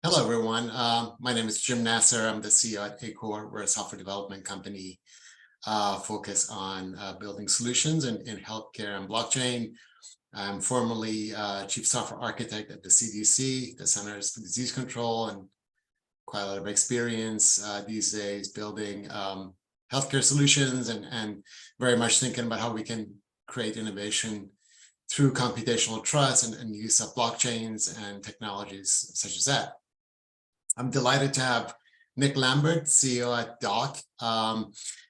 Hello, everyone. My name is Jim Nasser. I'm the CEO at Acor. We're a software development company focused on building solutions in healthcare and blockchain. I'm formerly Chief Software Architect at the CDC, the Centers for Disease Control, and quite a lot of experience these days building healthcare solutions and very much thinking about how we can create innovation through computational trust and use of blockchains and technologies such as that. I'm delighted to have Nick Lambert, CEO at Dock,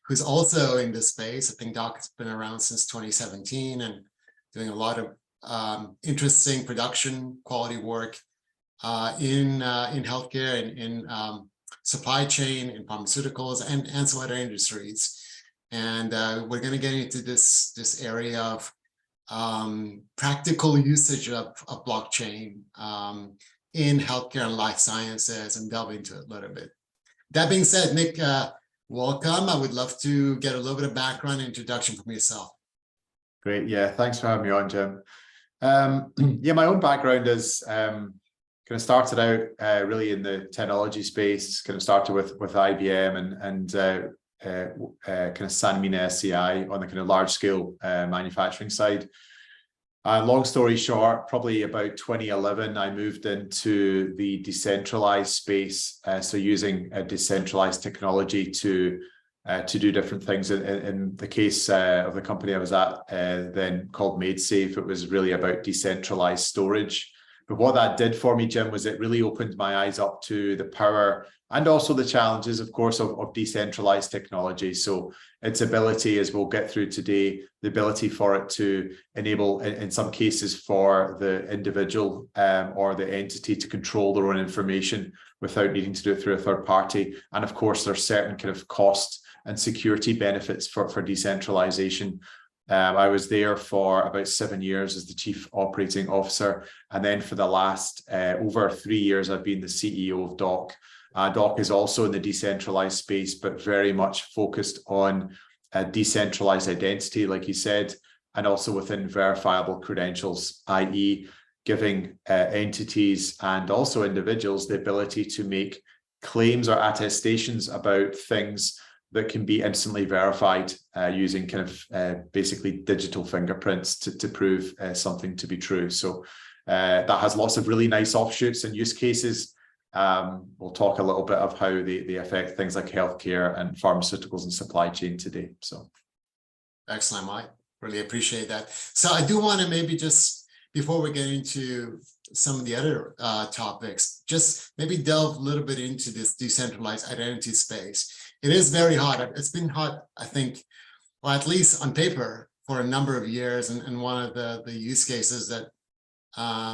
who's also in this space. I think Dock has been around since 2017 and doing a lot of interesting production quality work in healthcare and in supply chain, in pharmaceuticals, and some other industries. And we're going to get into this area of practical usage of blockchain in healthcare and life sciences and delve into it a little bit. That being said, Nick, welcome. I would love to get a little bit of background introduction from yourself. Great. Yeah, thanks for having me on, Jim. Yeah, my own background is kind of started out really in the technology space, kind of started with IBM and kind of Sanmina SCI on the kind of large scale manufacturing side. Long story short, probably about 2011, I moved into the decentralized space. So using a decentralized technology to do different things. In the case of the company I was at then called MaidSafe, it was really about decentralized storage. But what that did for me, Jim, was it really opened my eyes up to the power and also the challenges, of course, of decentralized technology. So its ability, as we'll get through today, the ability for it to enable, in some cases, for the individual or the entity to control their own information without needing to do it through a third party. And of course, there's certain kind of cost and security benefits for decentralization. I was there for about 7 years as the Chief Operating Officer. And then for the last over 3 years, I've been the CEO of Dock. Dock is also in the decentralized space, but very much focused on decentralized identity, like you said, and also within verifiable credentials, i.e. giving entities and also individuals the ability to make claims or attestations about things that can be instantly verified using kind of basically digital fingerprints to prove something to be true. So that has lots of really nice offshoots and use cases. We'll talk a little bit of how they affect things like healthcare and pharmaceuticals and supply chain today. So excellent, Mike. Really appreciate that. So I do want to maybe just, before we get into some of the other topics, just maybe delve a little bit into this decentralized identity space. It is very hot. It's been hot, I think, or at least on paper, for a number of years. And one of the use cases that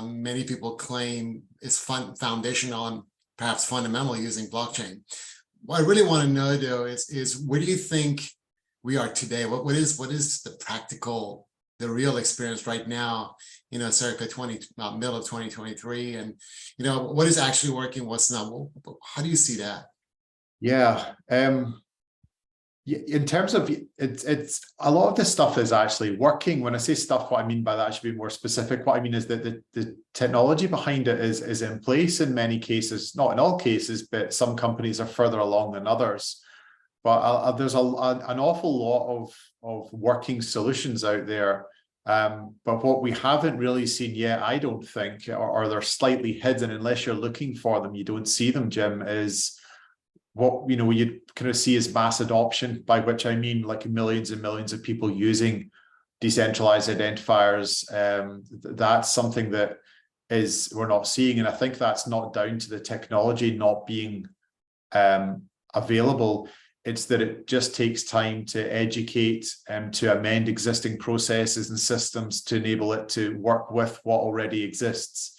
many people claim is foundational and perhaps fundamental using blockchain. What I really want to know, though, is where do you think we are today? What is the practical, the real experience right now, circa middle of 2023? And, what is actually working, what's not? How do you see that? Yeah. In terms of it's a lot of this stuff is actually working. When I say stuff, what I mean by that, I should be more specific. What I mean is that the technology behind it is in place in many cases, not in all cases, but some companies are further along than others. But there's an awful lot of working solutions out there. But what we haven't really seen yet, I don't think, or they're slightly hidden, unless you're looking for them, you don't see them, Jim, is what you kind of see as mass adoption, by which I mean like millions and millions of people using decentralized identifiers. That's something that we're not seeing, and I think that's not down to the technology not being available. It's that it just takes time to educate and to amend existing processes and systems to enable it to work with what already exists.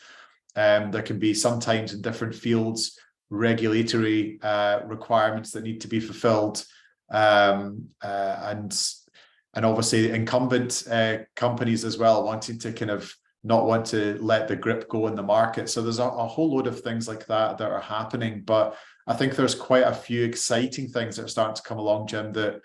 There can be sometimes in different fields regulatory requirements that need to be fulfilled, and obviously incumbent companies as well wanting to kind of not want to let the grip go in the market. So there's a whole load of things like that are happening, but I think there's quite a few exciting things that are starting to come along, Jim, that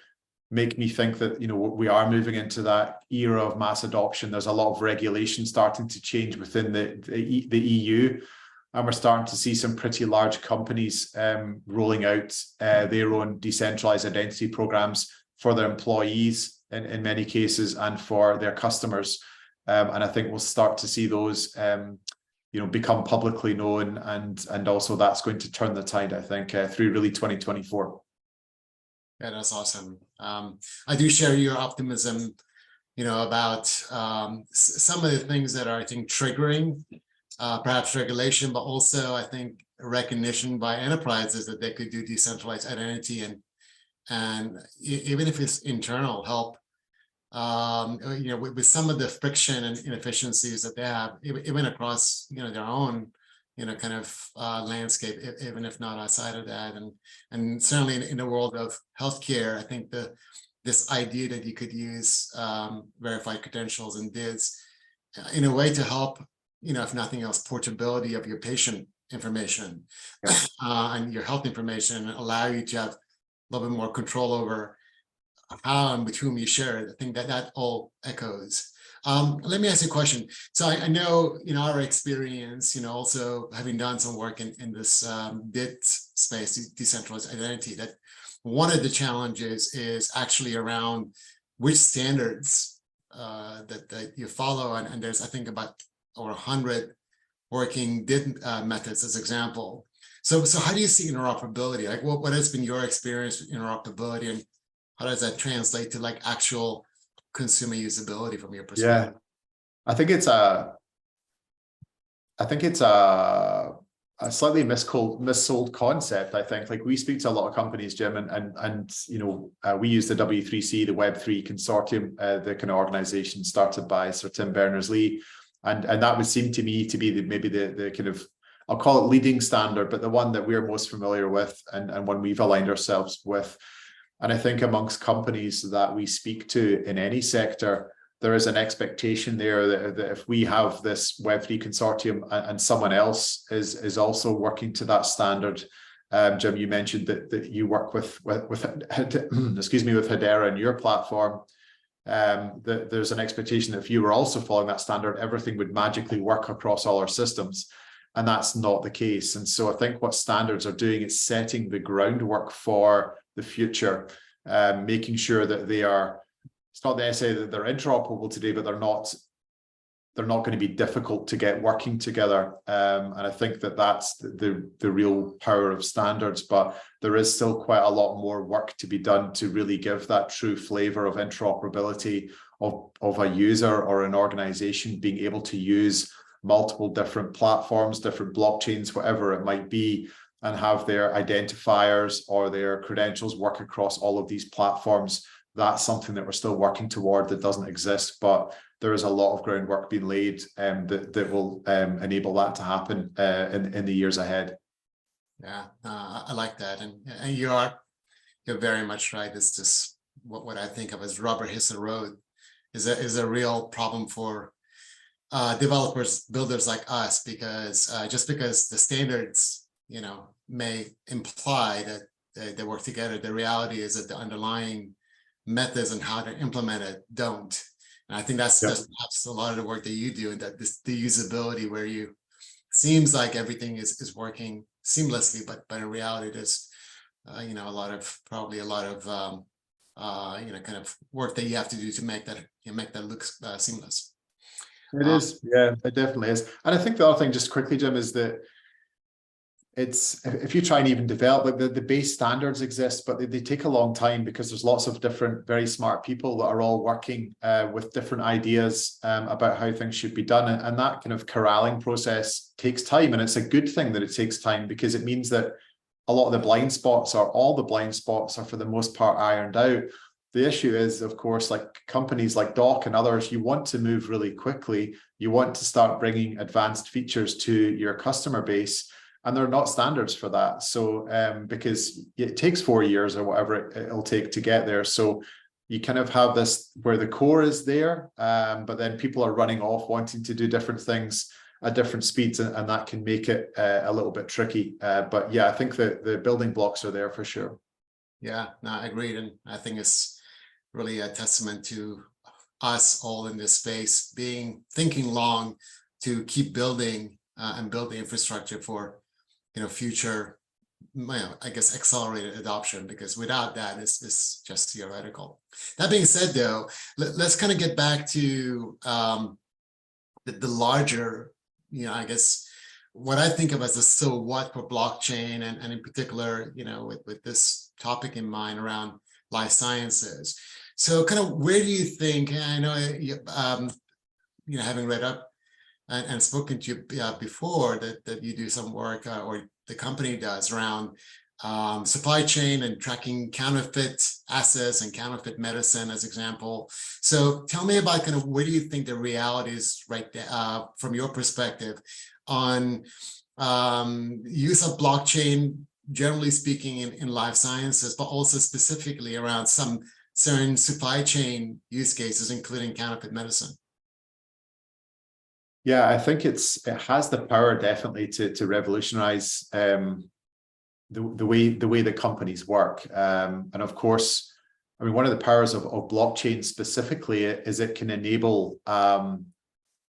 make me think that we are moving into that era of mass adoption. There's a lot of regulation starting to change within the EU. And we're starting to see some pretty large companies rolling out their own decentralized identity programs for their employees in many cases and for their customers. And I think we'll start to see those become publicly known, and also that's going to turn the tide, I think, through really 2024. Yeah, that's awesome. I do share your optimism, about some of the things that are, I think, triggering perhaps regulation, but also I think recognition by enterprises that they could do decentralized identity, and even if it's internal, help with some of the friction and inefficiencies that they have, even across their own kind of landscape, even if not outside of that, and certainly in the world of healthcare, I think this idea that you could use verified credentials and DIDs in a way to help, if nothing else, portability of your patient information and your health information, allow you to have a little bit more control over how and with whom you share it. I think that all echoes. Let me ask you a question. So I know, our experience, also having done some work in this DID space, decentralized identity, that one of the challenges is actually around which standards that you follow. And there's, I think, about over 100 working DID methods as example. So how do you see interoperability? Like what has been your experience with interoperability, and how does that translate to like actual consumer usability from your perspective? Yeah, I think it's a slightly missold concept. I think, like, we speak to a lot of companies, Jim, and we use the W3C, the Web3 consortium, the kind of organization started by Sir Tim Berners-Lee, and that would seem to me to be maybe the kind of, I'll call it leading standard, but the one that we're most familiar with and one we've aligned ourselves with. And I think amongst companies that we speak to in any sector, there is an expectation there that if we have this Web3 consortium and someone else is also working to that standard, Jim, you mentioned that you work with excuse me, with Hedera and your platform, that there's an expectation that if you were also following that standard, everything would magically work across all our systems. And that's not the case. And so I think what standards are doing is setting the groundwork for the future, making sure that they are, it's not the SA that they're interoperable today, but they're not going to be difficult to get working together. And I think that that's the real power of standards, but there is still quite a lot more work to be done to really give that true flavor of interoperability of a user or an organization being able to use multiple different platforms, different blockchains, whatever it might be, and have their identifiers or their credentials work across all of these platforms. That's something that we're still working toward, that doesn't exist, but there is a lot of groundwork being laid that will enable that to happen in the years ahead. Yeah, I like that, and you're very much right. It's just what I think of as rubber hits the road is a real problem for developers, builders like us, because just because the standards may imply that they work together, the reality is that the underlying methods and how to implement it don't. And I think that's perhaps a lot of the work that you do, and that the usability, where you seems like everything is working seamlessly, but in reality there's a lot of kind of work that you have to do to make that look seamless. It is, yeah, it definitely is. And I think the other thing, just quickly, Jim, is that it's, if you try and even develop, like the base standards exist, but they take a long time, because there's lots of different very smart people that are all working with different ideas about how things should be done, and that kind of corralling process takes time. And it's a good thing that it takes time, because it means that a lot of the blind spots, or all the blind spots, are for the most part ironed out. The issue is, of course, like companies like Doc and others, you want to move really quickly. You want to start bringing advanced features to your customer base, and there are not standards for that. So because it takes 4 years or whatever it'll take to get there. So you kind of have this where the core is there, but then people are running off wanting to do different things at different speeds, and that can make it a little bit tricky. But yeah, I think that the building blocks are there for sure. Yeah, no, I agree. And I think it's really a testament to us all in this space thinking long to keep building and build the infrastructure for, future, I guess, accelerated adoption, because without that, it's just theoretical. That being said, though, let's kind of get back to the larger, I guess, what I think of as the so what for blockchain, and in particular, with this topic in mind around life sciences. So kind of where do you think, and I know, having read up and spoken to you before, that you do some work, or the company does, around supply chain and tracking counterfeit assets and counterfeit medicine as example. So tell me about kind of where do you think the reality is right there, from your perspective, on use of blockchain, generally speaking, in life sciences, but also specifically around some certain supply chain use cases, including counterfeit medicine? Yeah, I think it has the power definitely to revolutionize the way that companies work. And of course, I mean, one of the powers of blockchain specifically is it can enable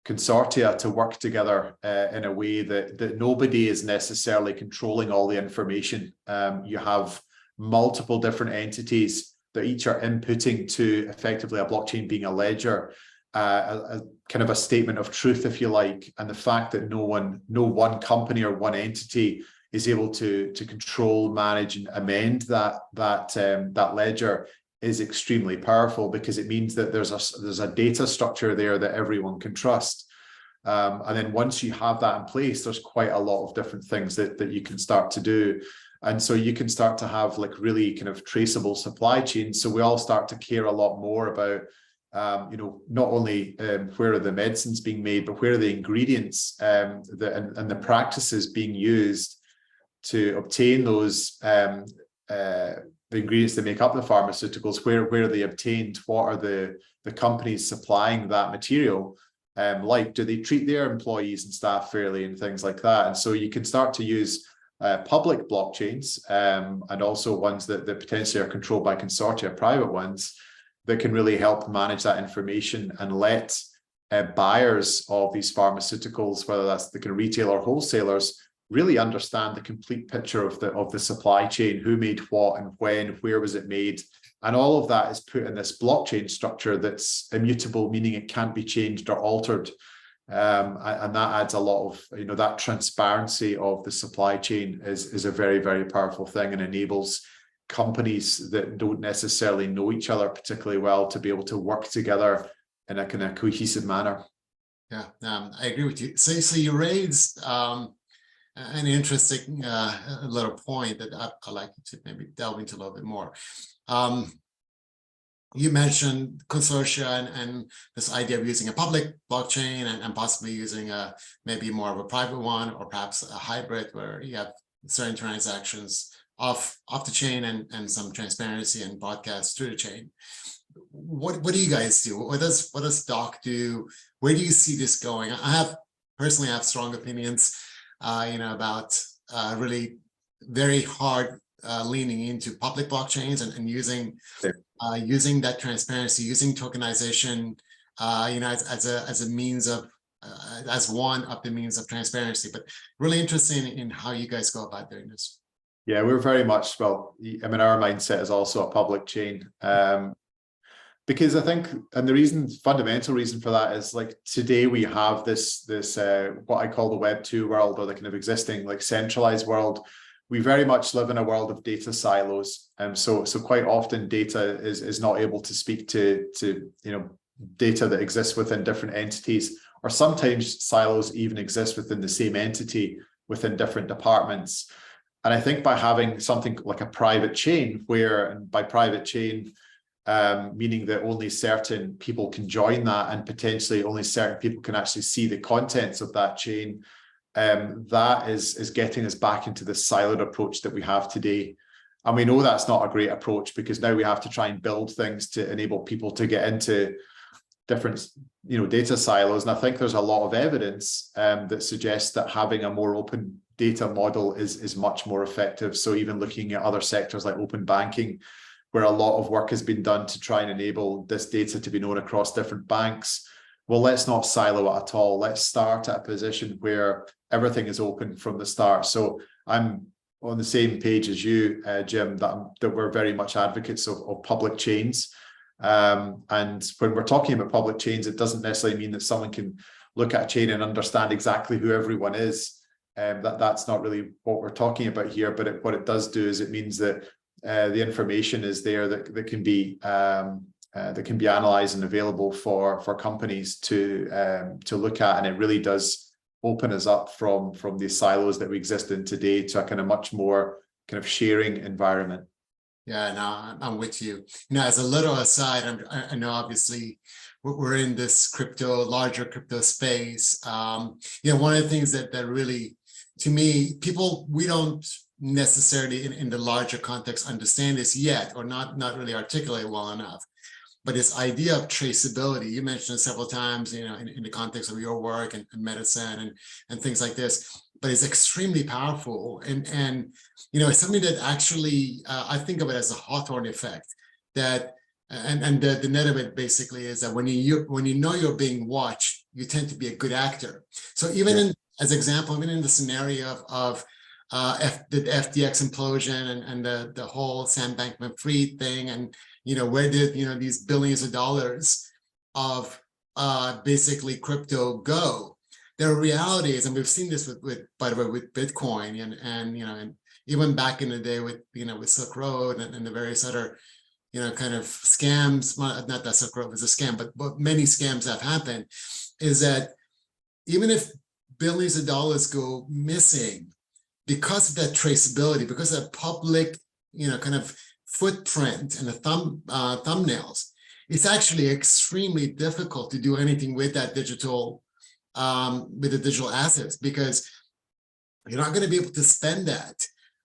consortia to work together in a way that nobody is necessarily controlling all the information. You have multiple different entities that each are inputting to effectively a blockchain being a ledger, a kind of a statement of truth, if you like, and the fact that no one company or one entity is able to control, manage, and amend that ledger is extremely powerful, because it means that there's a data structure there that everyone can trust. And then once you have that in place, there's quite a lot of different things that you can start to do. And so you can start to have like really kind of traceable supply chains. So we all start to care a lot more about, not only where are the medicines being made, but where are the ingredients and the practices being used to obtain those the ingredients that make up the pharmaceuticals. Where are they obtained? What are the companies supplying that material like? Do they treat their employees and staff fairly, and things like that? And so you can start to use public blockchains and also ones that potentially are controlled by consortia, private ones, that can really help manage that information and let buyers of these pharmaceuticals, whether that's the kind of retail or wholesalers, really understand the complete picture of the supply chain, who made what and when, where was it made. And all of that is put in this blockchain structure that's immutable, meaning it can't be changed or altered. And that adds a lot of, that transparency of the supply chain is a very, very powerful thing, and enables companies that don't necessarily know each other particularly well to be able to work together in a kind of cohesive manner. Yeah, I agree with you. So you raised an interesting little point that I'd like to maybe delve into a little bit more. You mentioned consortia and this idea of using a public blockchain and possibly using maybe more of a private one, or perhaps a hybrid where you have certain transactions off the chain and some transparency and broadcast through the chain. What do you guys do? What does Doc do? Where do you see this going? I personally have strong opinions about really very hard leaning into public blockchains and using that transparency, using tokenization, as a mean of as one of the means of transparency. But really interesting in how you guys go about doing this. Yeah, we're very much, well, I mean, our mindset is also a public chain. Because I think, and the fundamental reason for that is, like, today we have this what I call the Web 2 world, or the kind of existing like centralized world. We very much live in a world of data silos, so quite often data is not able to speak to data that exists within different entities, or sometimes silos even exist within the same entity within different departments. And I think by having something like a private chain, and by private chain, meaning that only certain people can join that, and potentially only certain people can actually see the contents of that chain, that is getting us back into the siloed approach that we have today. And we know that's not a great approach, because now we have to try and build things to enable people to get into different data silos. And I think there's a lot of evidence that suggests that having a more open data model is much more effective. So even looking at other sectors like open banking, where a lot of work has been done to try and enable this data to be known across different banks, well, let's not silo it at all. Let's start at a position where everything is open from the start. So I'm on the same page as you, Jim, that we're very much advocates of public chains. And when we're talking about public chains, it doesn't necessarily mean that someone can look at a chain and understand exactly who everyone is. That's not really what we're talking about here. But what it does do is it means that the information is there that can be analyzed and available for companies to look at, and it really does open us up from these silos that we exist in today to a kind of much more kind of sharing environment. Yeah, no, I'm with you. You know, as a little aside, I know obviously we're in this larger crypto space. You know, one of the things that really, to me, we don't necessarily in the larger context understand this yet, or not really articulate well enough. But this idea of traceability, you mentioned it several times, you know, in the context of your work and medicine and things like this, but it's extremely powerful. And you know, it's something that actually, I think of it as a Hawthorne effect, that, and the net of it basically is that when you know you're being watched, you tend to be a good actor. So even as example, even in the scenario of the FTX implosion and the whole Sam Bankman-Fried thing, and you know, where did, you know, these billions of dollars of basically crypto go? There are realities, and we've seen this with by the way, with Bitcoin and you know, and even back in the day with, you know, with Silk Road and the various other, you know, kind of scams. Well, not that Silk Road was a scam, but many scams have happened. Is that even if billions of dollars go missing, because of that traceability, because of that public, you know, kind of footprint and the thumbnails, it's actually extremely difficult to do anything with that digital, with the digital assets, because you're not going to be able to spend that.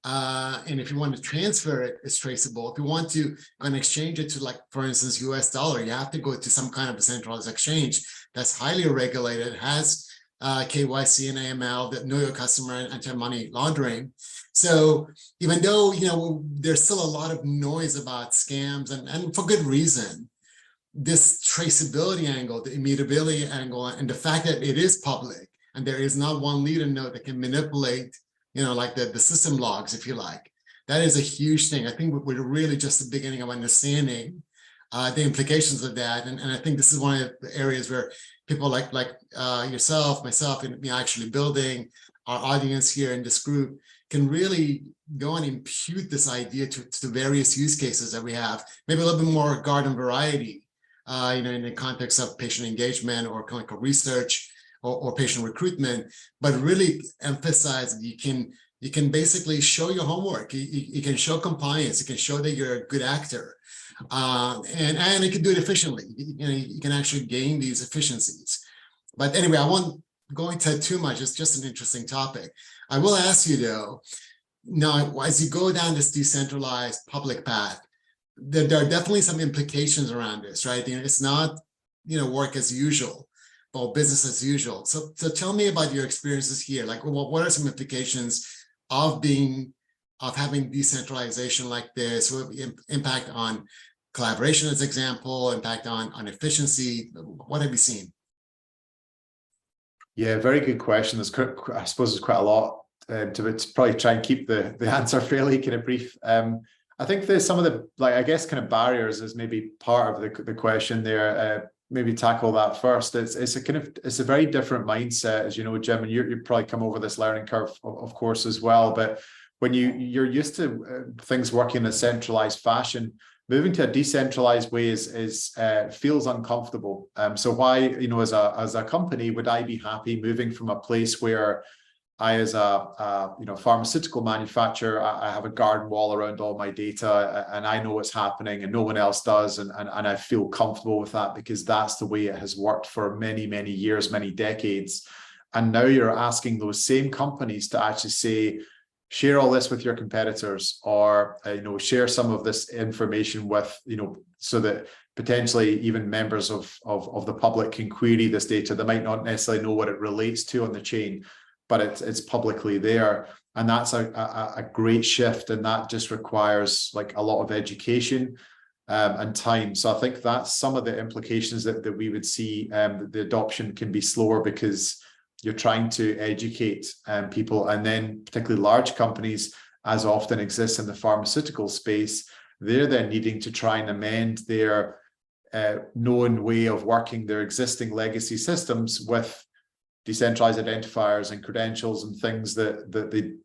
And if you want to transfer it, it's traceable. If you want to kind of exchange it to, like, for instance, US dollar, you have to go to some kind of a centralized exchange that's highly regulated, has KYC and AML, that know your customer, and anti-money laundering. So even though, you know, there's still a lot of noise about scams, and for good reason, this traceability angle, the immutability angle, and the fact that it is public and there is not one leader node that can manipulate, you know, like the system logs, if you like, that is a huge thing. I think we're really just the beginning of understanding the implications of that. And I think this is one of the areas where people like yourself, myself, and me actually building our audience here in this group can really go and impute this idea to the various use cases that we have, maybe a little bit more garden variety, you know, in the context of patient engagement or clinical research or patient recruitment, but really emphasize that you can basically show your homework, you can show compliance, you can show that you're a good actor, and you can do it efficiently. You know, you can actually gain these efficiencies. But anyway, I won't go into too much. It's just an interesting topic. I will ask you though, now as you go down this decentralized public path, there are definitely some implications around this, right? You know, it's not, you know, work as usual or business as usual. So tell me about your experiences here. Like, what are some implications of having decentralization like this? What impact on collaboration, as example, impact on efficiency? What have you seen? Yeah, very good question. I suppose there's quite a lot to probably try and keep the answer fairly kind of brief. I think there's some of the, like, I guess, kind of barriers is maybe part of the question there. Maybe tackle that first. It's a very different mindset, as you know, Jim, and you've probably come over this learning curve, of course, as well. But when you're used to things working in a centralized fashion, moving to a decentralized way feels uncomfortable. So why, you know, as a company, would I be happy moving from a place where I, as a you know, pharmaceutical manufacturer, I have a garden wall around all my data, and I know what's happening, and no one else does, and I feel comfortable with that because that's the way it has worked for many, many years, many decades. And now you're asking those same companies to actually say, share all this with your competitors, or you know, share some of this information with, you know, so that potentially even members of the public can query this data. They might not necessarily know what it relates to on the chain, but it's publicly there. And that's a great shift, and that just requires like a lot of education, and time. So I think that's some of the implications that we would see. The adoption can be slower because you're trying to educate people, and then particularly large companies, as often exists in the pharmaceutical space, they're then needing to try and amend their known way of working, their existing legacy systems, with decentralized identifiers and credentials and things that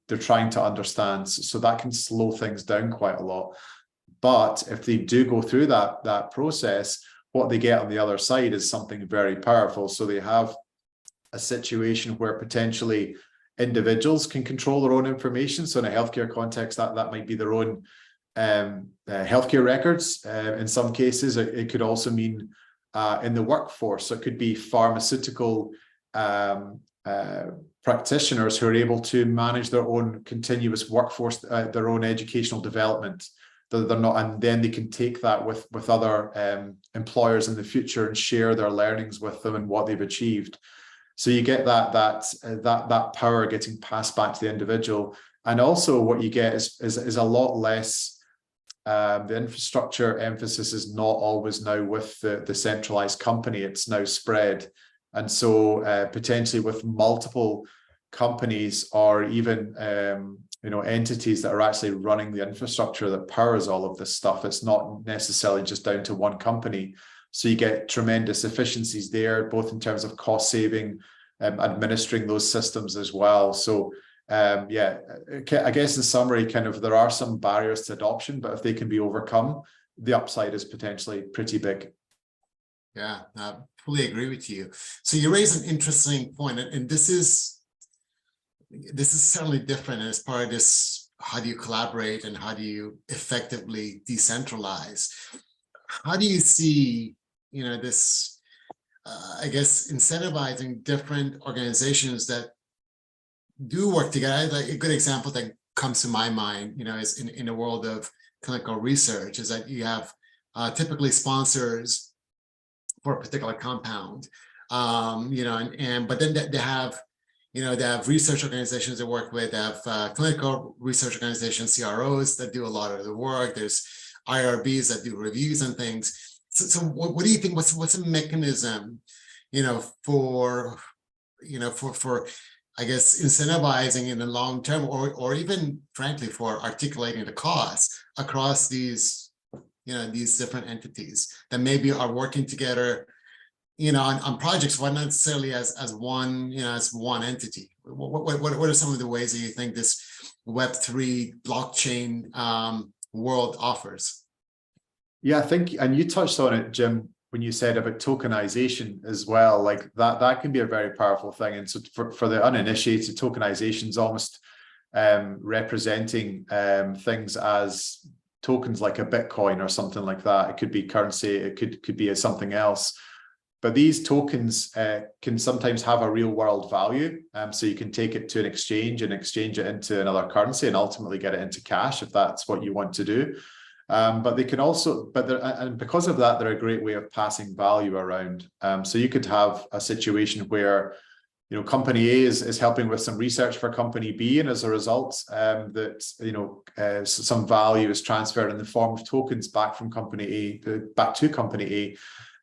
they're trying to understand. So that can slow things down quite a lot. But if they do go through that process, what they get on the other side is something very powerful. So they have a situation where potentially individuals can control their own information. So in a healthcare context, that might be their own healthcare records. In some cases, it could also mean in the workforce. So it could be pharmaceutical practitioners who are able to manage their own continuous workforce, their own educational development. They're not, and then they can take that with other employers in the future and share their learnings with them and what they've achieved. So you get that power getting passed back to the individual, and also what you get is a lot less. The infrastructure emphasis is not always now with the centralized company; it's now spread, and so potentially with multiple companies or even entities that are actually running the infrastructure that powers all of this stuff. It's not necessarily just down to one company. So you get tremendous efficiencies there, both in terms of cost saving, administering those systems as well. So yeah, I guess in summary, kind of there are some barriers to adoption, but if they can be overcome, the upside is potentially pretty big. Yeah, I fully agree with you. So you raise an interesting point, and this is certainly different as part of this. How do you collaborate and how do you effectively decentralize? How do you see, this, I guess, incentivizing different organizations that do work together? Like a good example that comes to my mind, is in the world of clinical research, is that you have typically sponsors for a particular compound, but then they have, they have research organizations they work with, they have clinical research organizations, CROs that do a lot of the work. There's IRBs that do reviews and things. So what do you think? What's a mechanism, for I guess incentivizing in the long term, or even frankly for articulating the costs across these, these different entities that maybe are working together, on projects, but not necessarily as one, as one entity? What are some of the ways that you think this Web3 blockchain world offers? Yeah, I think, and you touched on it, Jim, when you said about tokenization as well. Like that can be a very powerful thing. And so for the uninitiated, tokenization is almost representing things as tokens, like a Bitcoin or something like that. It could be currency, it could be something else. But these tokens can sometimes have a real world value. So you can take it to an exchange and exchange it into another currency and ultimately get it into cash if that's what you want to do. But they can also, and because of that, they're a great way of passing value around. So you could have a situation where, company A is helping with some research for company B, and as a result, some value is transferred in the form of tokens back from company A back to company A.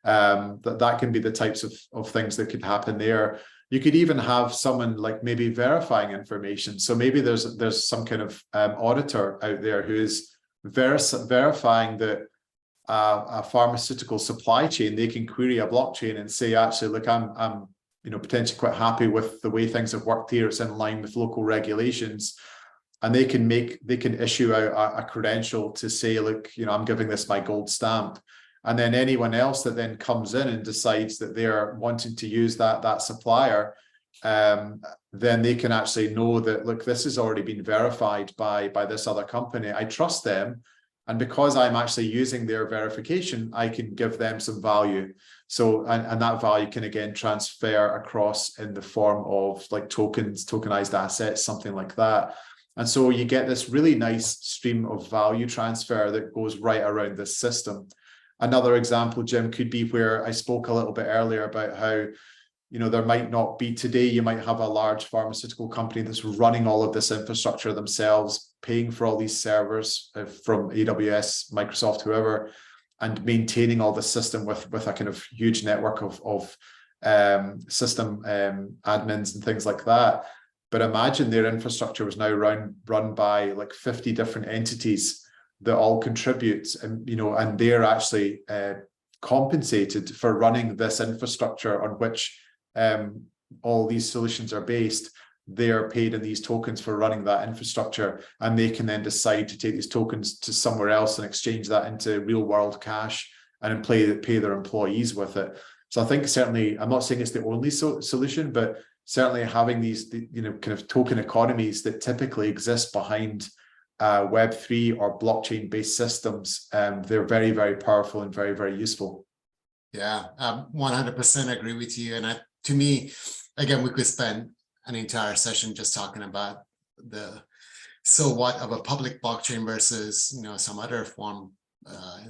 That can be the types of things that could happen there. You could even have someone like maybe verifying information. So maybe there's some kind of auditor out there who is verifying that a pharmaceutical supply chain, they can query a blockchain and say, actually, look, I'm potentially quite happy with the way things have worked here. It's in line with local regulations. And they can issue out a credential to say, look, I'm giving this my gold stamp. And then anyone else that then comes in and decides that they're wanting to use that supplier, then they can actually know that, look, this has already been verified by this other company. I trust them. And because I'm actually using their verification, I can give them some value. So, and that value can again transfer across in the form of like tokens, tokenized assets, something like that. And so you get this really nice stream of value transfer that goes right around this system. Another example, Jim, could be where I spoke a little bit earlier about how, there might not be today, you might have a large pharmaceutical company that's running all of this infrastructure themselves, paying for all these servers from AWS, Microsoft, whoever. and maintaining all the system with a kind of huge network of system admins and things like that. But imagine their infrastructure was now run by like 50 different entities that all contribute, and and they're actually compensated for running this infrastructure on which all these solutions are based. They are paid in these tokens for running that infrastructure, and they can then decide to take these tokens to somewhere else and exchange that into real world cash and pay their employees with it. So I think certainly, I'm not saying it's the only solution, but certainly having these kind of token economies that typically exist behind Web3 or blockchain based systems, they're very, very powerful and very, very useful. Yeah, 100% agree with you. And to me, again, we could spend an entire session just talking about the so what of a public blockchain versus some other form,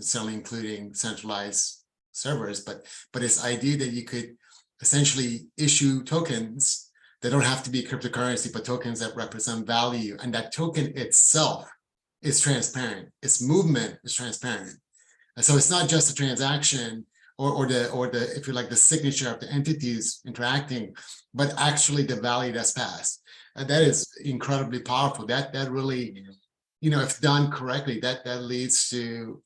certainly including centralized servers. But this idea that you could essentially issue tokens that don't have to be cryptocurrency, but tokens that represent value, and that token itself is transparent. Its movement is transparent, and so it's not just a transaction or the if you like the signature of the entities interacting, but actually the value that's passed. And that is incredibly powerful. That really, if done correctly, that leads to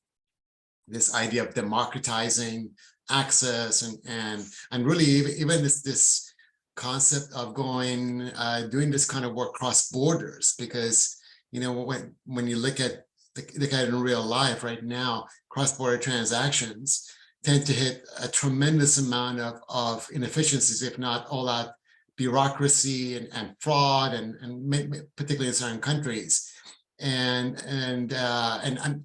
this idea of democratizing access and really even this concept of doing this kind of work cross borders, because when you look at it in real life right now, cross-border transactions tend to hit a tremendous amount of inefficiencies, if not all out bureaucracy and fraud and particularly in certain countries, and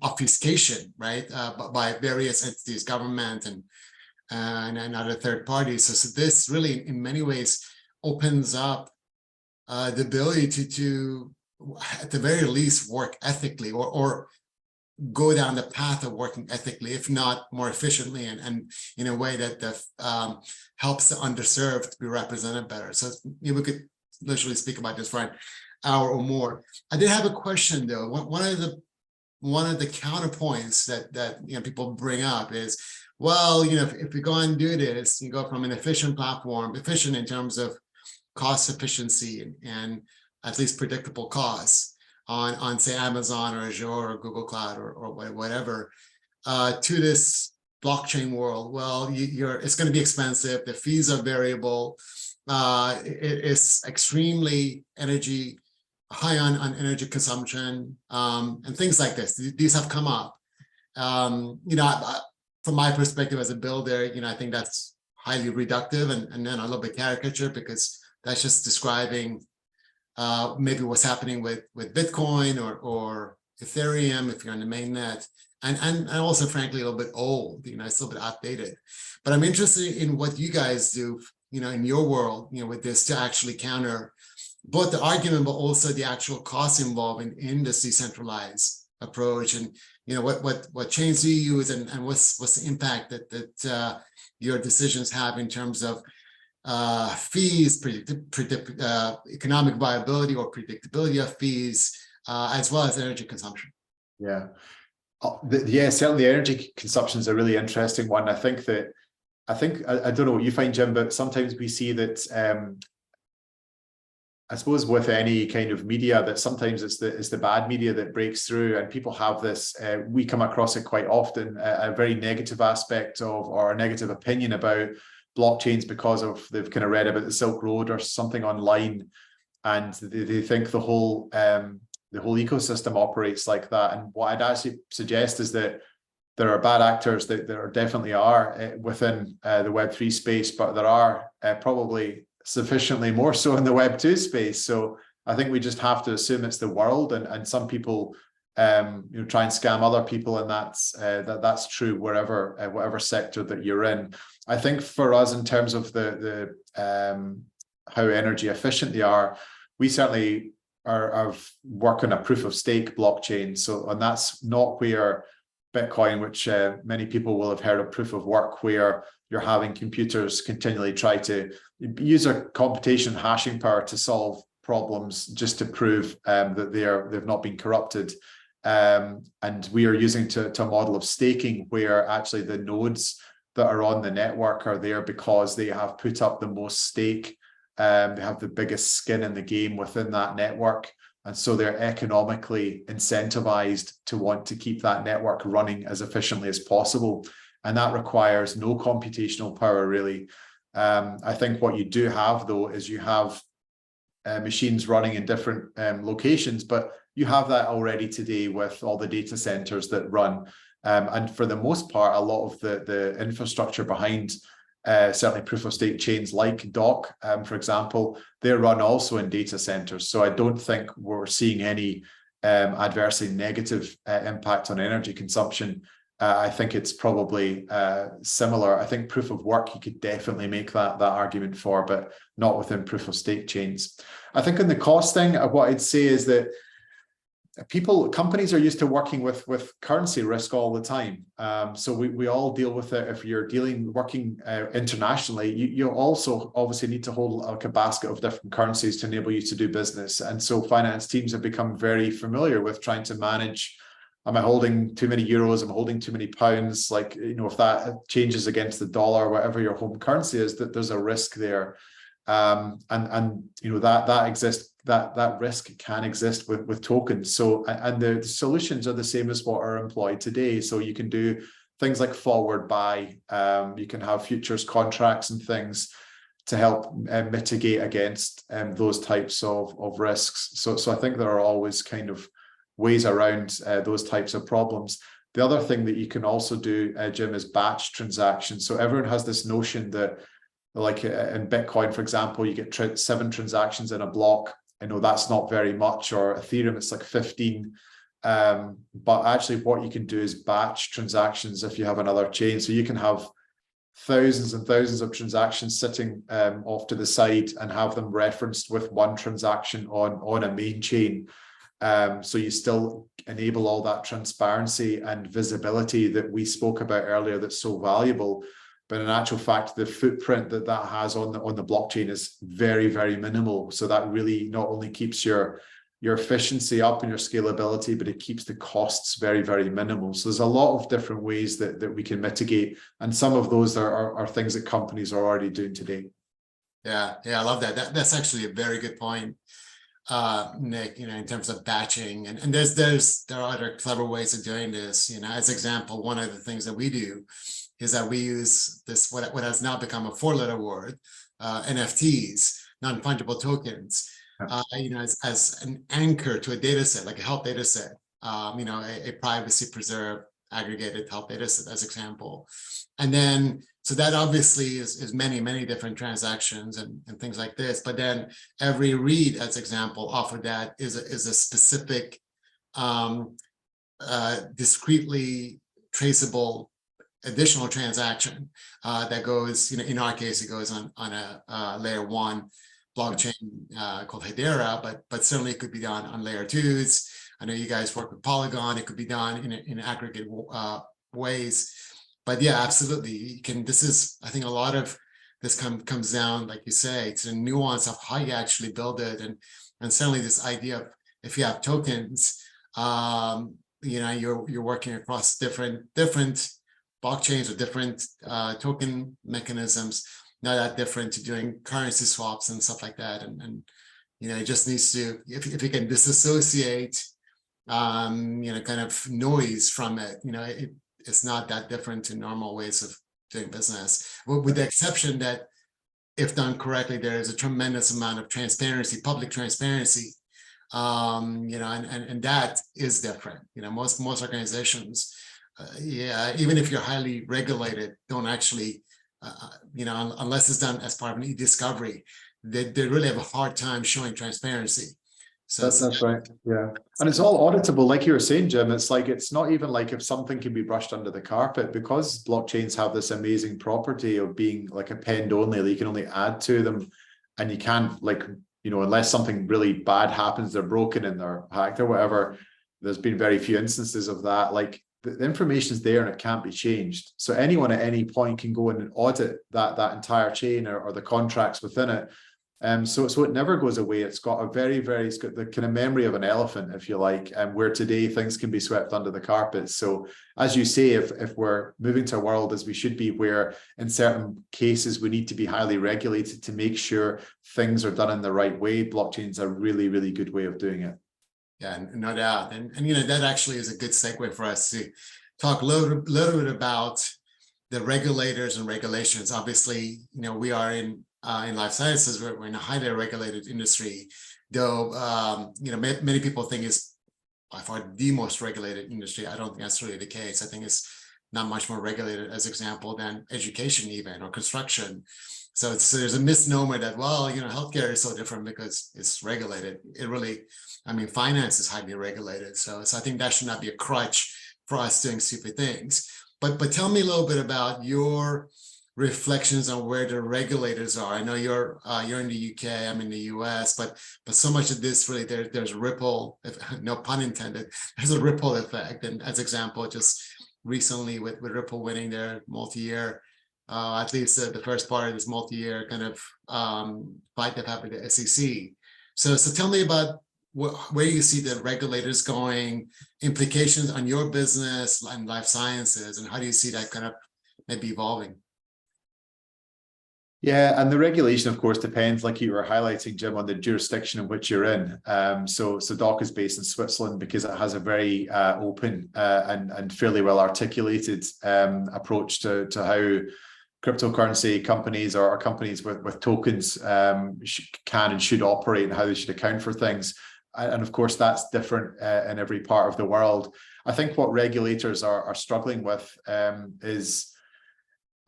obfuscation, right, by various entities, government and other third parties. So this really, in many ways, opens up the ability to, at the very least, work ethically or go down the path of working ethically, if not more efficiently, and in a way that helps the underserved to be represented better. So we could literally speak about this for an hour or more. I did have a question though. One of the counterpoints that people bring up is, well, if we go and do this, you go from an efficient platform, efficient in terms of cost efficiency and at least predictable costs on say Amazon or Azure or Google Cloud or whatever, to this blockchain world. Well, it's going to be expensive. The fees are variable. It is extremely high on energy consumption, and things like this. These have come up. From my perspective as a builder, I think that's highly reductive and then a little bit caricature, because that's just describing maybe what's happening with Bitcoin or Ethereum if you're on the mainnet, and also frankly a little bit old. It's a little bit outdated. But I'm interested in what you guys do, in your world, with this to actually counter both the argument but also the actual costs involved in this decentralized approach, and what chains do you use, and what's the impact that your decisions have in terms of fees, economic viability or predictability of fees, as well as energy consumption. Yeah, certainly energy consumption is a really interesting one. I don't know what you find, Jim, but sometimes we see that I suppose with any kind of media, that sometimes it's the bad media that breaks through, and people have this, we come across it quite often, a very negative aspect of, or a negative opinion about blockchains because they've kind of read about the Silk Road or something online, and they think the whole ecosystem operates like that. And what I'd actually suggest is that there are bad actors, that there definitely are within the Web3 space, but there are probably sufficiently more so in the Web2 space. So I think we just have to assume it's the world, and some people try and scam other people, and that's true whatever sector that you're in. I think for us, in terms of the how energy efficient they are, we certainly are working a proof of stake blockchain. So, and that's not where Bitcoin, which many people will have heard of proof of work, where you're having computers continually try to use a computation hashing power to solve problems just to prove that they've not been corrupted. And we are using to a model of staking where actually the nodes that are on the network are there because they have put up the most stake. They have the biggest skin in the game within that network. And so they're economically incentivized to want to keep that network running as efficiently as possible. And that requires no computational power, really. I think what you do have, though, is you have machines running in different locations, but you have that already today with all the data centers that run. And for the most part, a lot of the infrastructure behind certainly proof of stake chains like DOC, for example, they run also in data centers. So I don't think we're seeing any adversely negative impact on energy consumption. I think it's probably similar. I think proof of work, you could definitely make that argument for, but not within proof of stake chains. I think on the cost thing, what I'd say is that companies are used to working with currency risk all the time. So we all deal with it. If you're working internationally, you also obviously need to hold like a basket of different currencies to enable you to do business. And so finance teams have become very familiar with trying to manage, am I holding too many euros? Am I holding too many pounds? Like, if that changes against the dollar, whatever your home currency is, that there's a risk there. And that exists, that risk can exist with tokens. So, and the solutions are the same as what are employed today. So you can do things like forward buy, you can have futures contracts and things to help mitigate against those types of risks. So I think there are always kind of ways around those types of problems. The other thing that you can also do, Jim, is batch transactions. So everyone has this notion that, like in Bitcoin, for example, you get 7 transactions in a block. I know that's not very much, or Ethereum, it's like 15. But actually what you can do is batch transactions if you have another chain. So you can have thousands and thousands of transactions sitting off to the side and have them referenced with one transaction on a main chain. So you still enable all that transparency and visibility that we spoke about earlier that's so valuable. But in actual fact, the footprint that has on the blockchain is very, very minimal. So that really not only keeps your efficiency up and your scalability, but it keeps the costs very, very minimal. So there's a lot of different ways that we can mitigate. And some of those are things that companies are already doing today. Yeah, I love that. That's actually a very good point, Nick, in terms of batching. And there are other clever ways of doing this. As example, one of the things that we do is that we use this, what has now become a 4-letter word, NFTs, non-fungible tokens, as an anchor to a data set, like a health data set, a privacy preserved aggregated health data set as example. And then, so that obviously is many, many different transactions and things like this. But then every read, as example, off of that is a specific, discretely traceable additional transaction that goes, in our case, it goes on a layer 1 blockchain called Hedera, but certainly it could be done on layer 2s. I know you guys work with Polygon. It could be done in aggregate ways. But yeah, absolutely. You can. This is, I think, a lot of this comes down, like you say, to the nuance of how you actually build it, and certainly this idea of if you have tokens, you're working across different blockchains or different token mechanisms, not that different to doing currency swaps and stuff like that. And it just needs to, if you can disassociate, kind of noise from it, it's not that different to normal ways of doing business, with the exception that if done correctly, there is a tremendous amount of transparency, public transparency, and that is different. Most organizations, even if you're highly regulated, don't actually, unless it's done as part of an e-discovery, they really have a hard time showing transparency. So that's right. Yeah. And it's all auditable. Like you were saying, Jim, it's like, it's not even like if something can be brushed under the carpet, because blockchains have this amazing property of being like append only, that you can only add to them. And you can't, like, unless something really bad happens, they're broken and they're hacked or whatever. There's been very few instances of that. Like, the information is there and it can't be changed. So anyone at any point can go in and audit that entire chain or the contracts within it. So it never goes away. It's got it's got the kind of memory of an elephant, if you like, and where today things can be swept under the carpet. So as you say, if we're moving to a world as we should be, where in certain cases we need to be highly regulated to make sure things are done in the right way, blockchain's a really, really good way of doing it. Yeah, no doubt. And that actually is a good segue for us to talk a little bit about the regulators and regulations. Obviously, we are in life sciences, we're in a highly regulated industry, though, many people think it's by far the most regulated industry. I don't think that's really the case. I think it's not much more regulated, as example, than education even, or construction. So there's a misnomer that, well, healthcare is so different because it's regulated. It really, finance is highly regulated. So I think that should not be a crutch for us doing stupid things. But tell me a little bit about your reflections on where the regulators are. I know you're in the UK, I'm in the US, but so much of this really there's ripple, no pun intended, there's a ripple effect. And as example, just recently with Ripple winning their multi-year, at least the first part of this multi-year kind of fight that happened with the SEC. So tell me about where you see the regulators going, implications on your business and life sciences, and how do you see that kind of maybe evolving? Yeah, and the regulation, of course, depends, like you were highlighting, Jim, on the jurisdiction in which you're in. So DOC is based in Switzerland because it has a very open and fairly well articulated approach to how cryptocurrency companies or companies with tokens can and should operate and how they should account for things. And of course, that's different in every part of the world. I think what regulators are struggling with is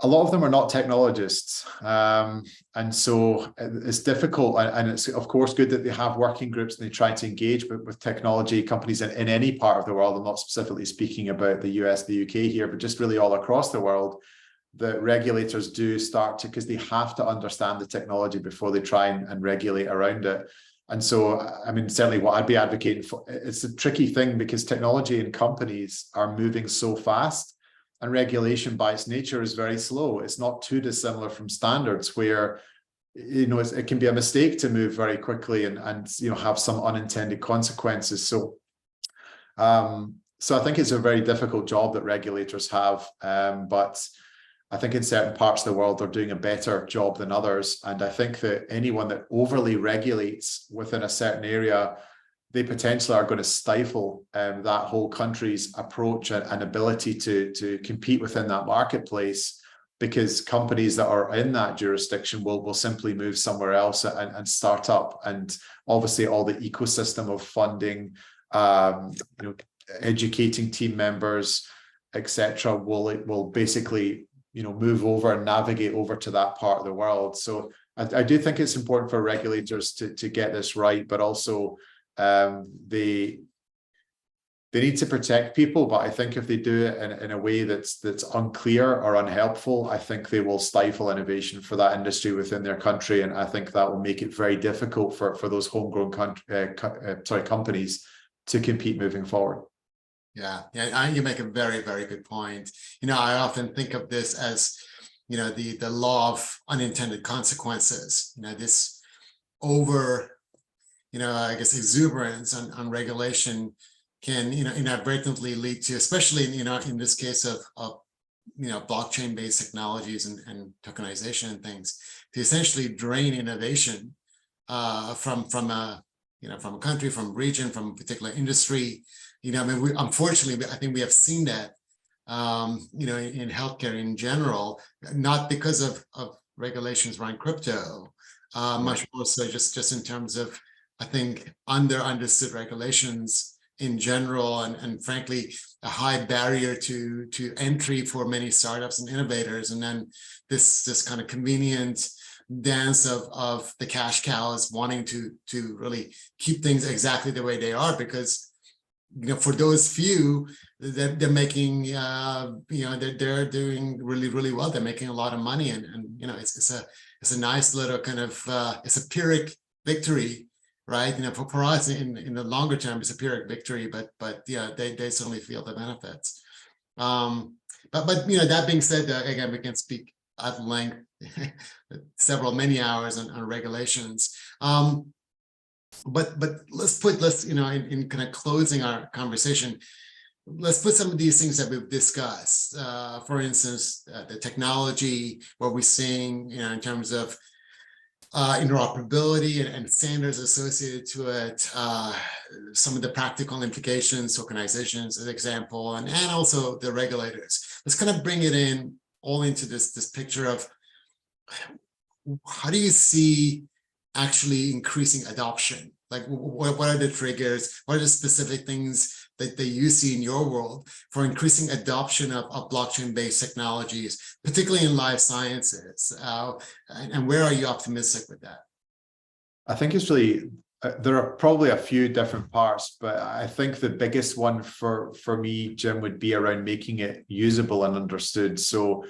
a lot of them are not technologists. And so it's difficult. And it's, of course, good that they have working groups and they try to engage with technology companies in any part of the world. I'm not specifically speaking about the US, the UK here, but just really all across the world. The regulators do start to, because they have to understand the technology before they try and regulate around it. And so, certainly what I'd be advocating for, it's a tricky thing because technology and companies are moving so fast. And regulation by its nature is very slow. It's not too dissimilar from standards where, it can be a mistake to move very quickly and have some unintended consequences. So I think it's a very difficult job that regulators have. But I think in certain parts of the world, they're doing a better job than others. And I think that anyone that overly regulates within a certain area, they potentially are going to stifle that whole country's approach and ability to compete within that marketplace, because companies that are in that jurisdiction will simply move somewhere else and start up. And obviously all the ecosystem of funding, educating team members, etc., will basically move over and navigate over to that part of the world. So I do think it's important for regulators to get this right, but also they need to protect people. But I think if they do it in a way that's unclear or unhelpful, I think they will stifle innovation for that industry within their country, and I think that will make it very difficult for those homegrown companies to compete moving forward. Yeah, you make a very, very good point. I often think of this as, the law of unintended consequences. This over, I guess, exuberance on regulation can, inadvertently lead to, especially, in this case of blockchain-based technologies and tokenization and things, to essentially drain innovation from a country, from a region, from a particular industry. Unfortunately, I think we have seen that, in healthcare in general, not because of regulations around crypto, much more so just in terms of, I think, understood regulations in general, and frankly, a high barrier to entry for many startups and innovators. And then this kind of convenient dance of the cash cows wanting to really keep things exactly the way they are, because for those few, they're making, they're doing really, really well. They're making a lot of money, and it's a nice little kind of it's a Pyrrhic victory, right? For us in the longer term, it's a Pyrrhic victory, but yeah, they certainly feel the benefits. But that being said, again, we can speak at length, many hours on regulations. But let's in kind of closing our conversation, let's put some of these things that we've discussed. For instance, the technology, what we're seeing, in terms of interoperability and standards associated to it, some of the practical implications, organizations, as an example, and also the regulators. Let's kind of bring it in all into this picture of how do you see actually increasing adoption? Like, what are the triggers? What are the specific things that you see in your world for increasing adoption of blockchain-based technologies, particularly in life sciences? And where are you optimistic with that? I think it's really, there are probably a few different parts, but I think the biggest one for me, Jim, would be around making it usable and understood. So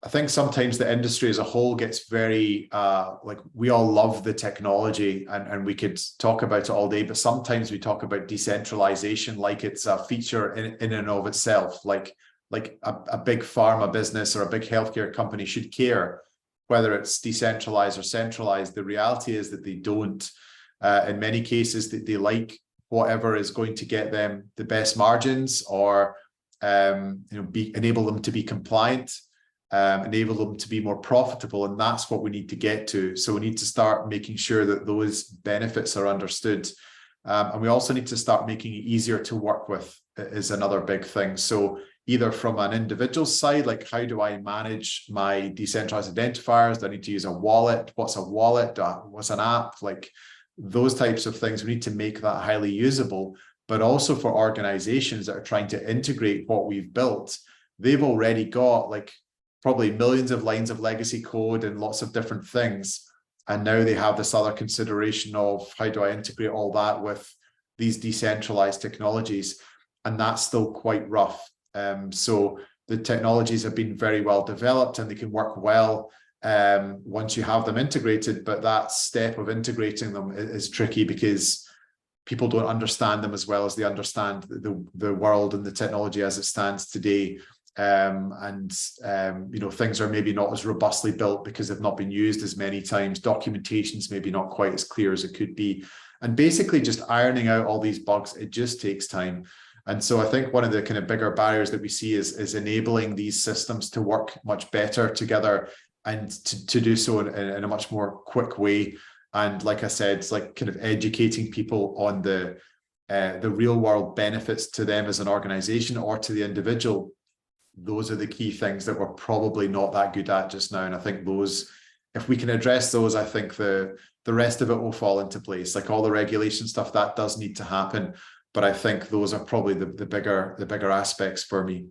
I think sometimes the industry as a whole gets very, like, we all love the technology and we could talk about it all day, but sometimes we talk about decentralization like it's a feature in and of itself, like a big pharma business or a big healthcare company should care whether it's decentralized or centralized. The reality is that they don't. In many cases, they like whatever is going to get them the best margins, or enable them to be compliant, enable them to be more profitable, and that's what we need to get to. So we need to start making sure that those benefits are understood, and we also need to start making it easier to work with, is another big thing. So either from an individual side, like, how do I manage my decentralized identifiers? Do I need to use a wallet? What's a wallet? What's an app? Like, those types of things, we need to make that highly usable. But also for organizations that are trying to integrate what we've built, they've already got like probably millions of lines of legacy code and lots of different things. And now they have this other consideration of, how do I integrate all that with these decentralized technologies? And that's still quite rough. So the technologies have been very well developed and they can work well once you have them integrated, but that step of integrating them is tricky because people don't understand them as well as they understand the world and the technology as it stands today. Things are maybe not as robustly built because they've not been used as many times. Documentation's maybe not quite as clear as it could be. And basically just ironing out all these bugs, it just takes time. And so I think one of the kind of bigger barriers that we see is enabling these systems to work much better together, and to do so in a much more quick way. And like I said, it's like kind of educating people on the real world benefits to them as an organization or to the individual. Those are the key things that we're probably not that good at just now. And I think those, if we can address those, I think the rest of it will fall into place. Like all the regulation stuff, that does need to happen. But I think those are probably the bigger aspects for me.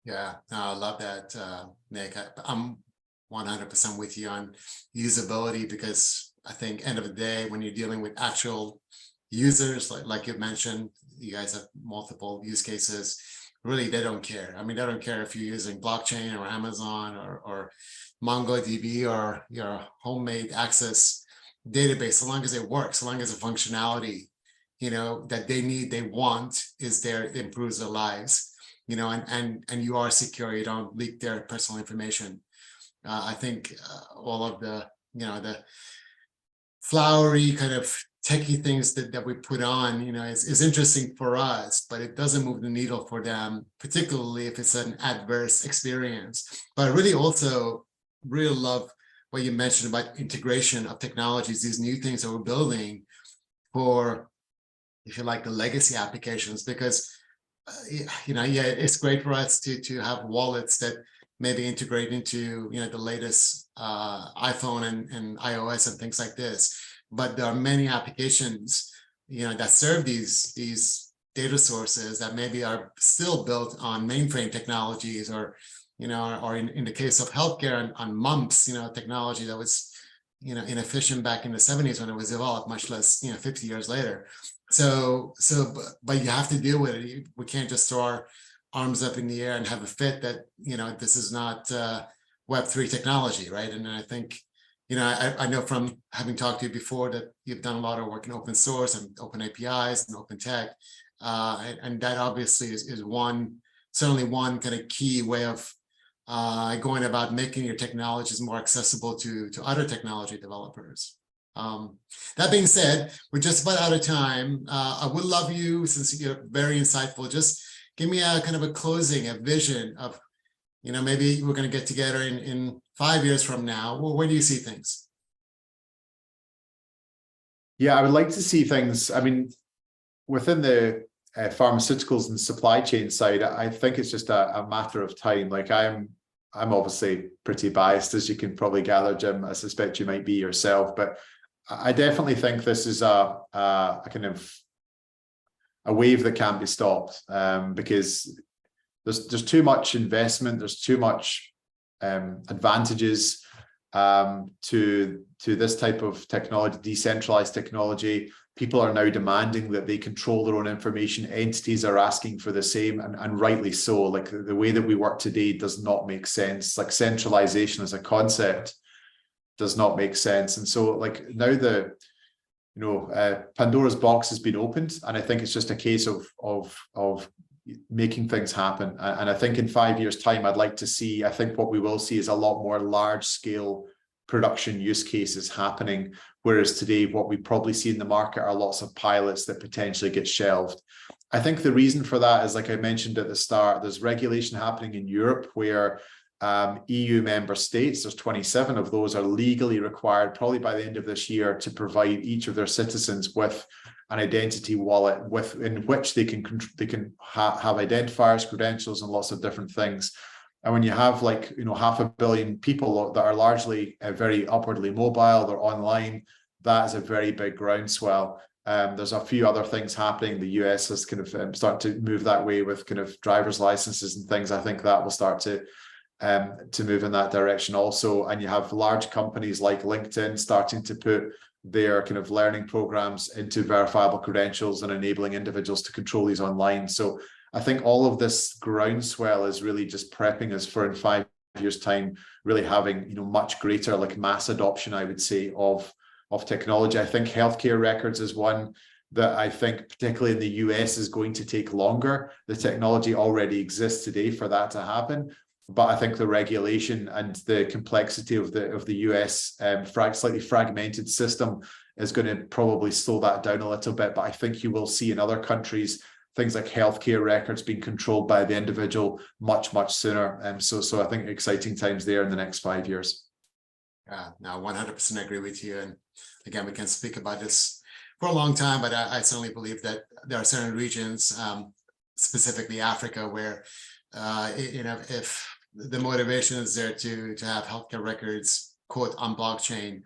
Yeah, no, I love that, Nick. I'm 100% with you on usability, because I think end of the day, when you're dealing with actual users, like you mentioned, you guys have multiple use cases. Really, they don't care. I mean, they don't care if you're using blockchain or Amazon or MongoDB or your homemade Access database, so long as it works, so long as the functionality, that they need, they want is there, it improves their lives, and you are secure, you don't leak their personal information. I think all of the flowery kind of techie things that we put on, is interesting for us, but it doesn't move the needle for them, particularly if it's an adverse experience. But I really love what you mentioned about integration of technologies, these new things that we're building for, if you like, the legacy applications, because it's great for us to have wallets that maybe integrate into the latest iPhone and iOS and things like this. But there are many applications that serve these data sources that maybe are still built on mainframe technologies, or or in the case of healthcare, on MUMPS, technology that was inefficient back in the 70s when it was developed, much less 50 years later. But you have to deal with it. We can't just throw our arms up in the air and have a fit that this is not Web3 technology, right? And I think I know from having talked to you before that you've done a lot of work in open source and open APIs and open tech, and that obviously is certainly one kind of key way of going about making your technologies more accessible to other technology developers. That being said, we're just about out of time. I would love you, since you're very insightful, just give me a kind of a closing, a vision of, maybe we're going to get together in 5 years from now. Well, where do you see things? Yeah, I would like to see things, I mean, within the pharmaceuticals and supply chain side, I think it's just a matter of time. Like I'm obviously pretty biased, as you can probably gather, Jim. I suspect you might be yourself, but I definitely think this is a kind of a wave that can't be stopped, because there's too much investment, there's too much advantages to this type of technology, decentralized technology. People are now demanding that they control their own information. Entities are asking for the same, and rightly so. Like the way that we work today does not make sense. Like centralization as a concept does not make sense. And so like now Pandora's box has been opened, and I think it's just a case of making things happen. And I think in 5 years' time, I'd like to see, I think what we will see is a lot more large scale production use cases happening. Whereas today, what we probably see in the market are lots of pilots that potentially get shelved. I think the reason for that is, like I mentioned at the start, there's regulation happening in Europe where EU member states, there's 27 of those, are legally required, probably by the end of this year, to provide each of their citizens with an identity wallet in which they can have identifiers, credentials, and lots of different things. And when you have 500 million people that are largely very upwardly mobile, they're online, that is a very big groundswell. There's a few other things happening. The US has kind of started to move that way with kind of driver's licenses and things. I think that will start to move in that direction also. And you have large companies like LinkedIn starting to put their kind of learning programs into verifiable credentials and enabling individuals to control these online. So I think all of this groundswell is really just prepping us for, in 5 years' time, really having much greater like mass adoption, I would say, of technology. I think healthcare records is one that I think, particularly in the US, is going to take longer. The technology already exists today for that to happen. But I think the regulation and the complexity of the US slightly fragmented system is going to probably slow that down a little bit. But I think you will see in other countries things like healthcare records being controlled by the individual much, much sooner. So I think exciting times there in the next 5 years. Yeah, no, 100% agree with you. And again, we can speak about this for a long time, but I certainly believe that there are certain regions, specifically Africa, where if the motivation is there to have healthcare records, quote, on blockchain,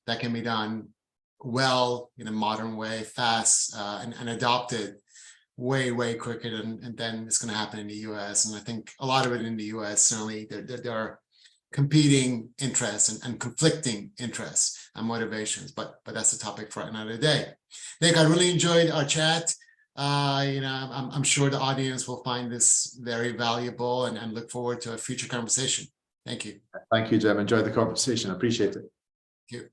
that can be done well in a modern way, fast, and adopted way, way quicker than it's going to happen in the US. And I think a lot of it in the US, certainly there are competing interests and conflicting interests and motivations, but that's a topic for another day. Nick, I really enjoyed our chat. I'm sure the audience will find this very valuable and look forward to a future conversation. Thank you. Thank you, Jim. Enjoyed the conversation. I appreciate it. Thank you.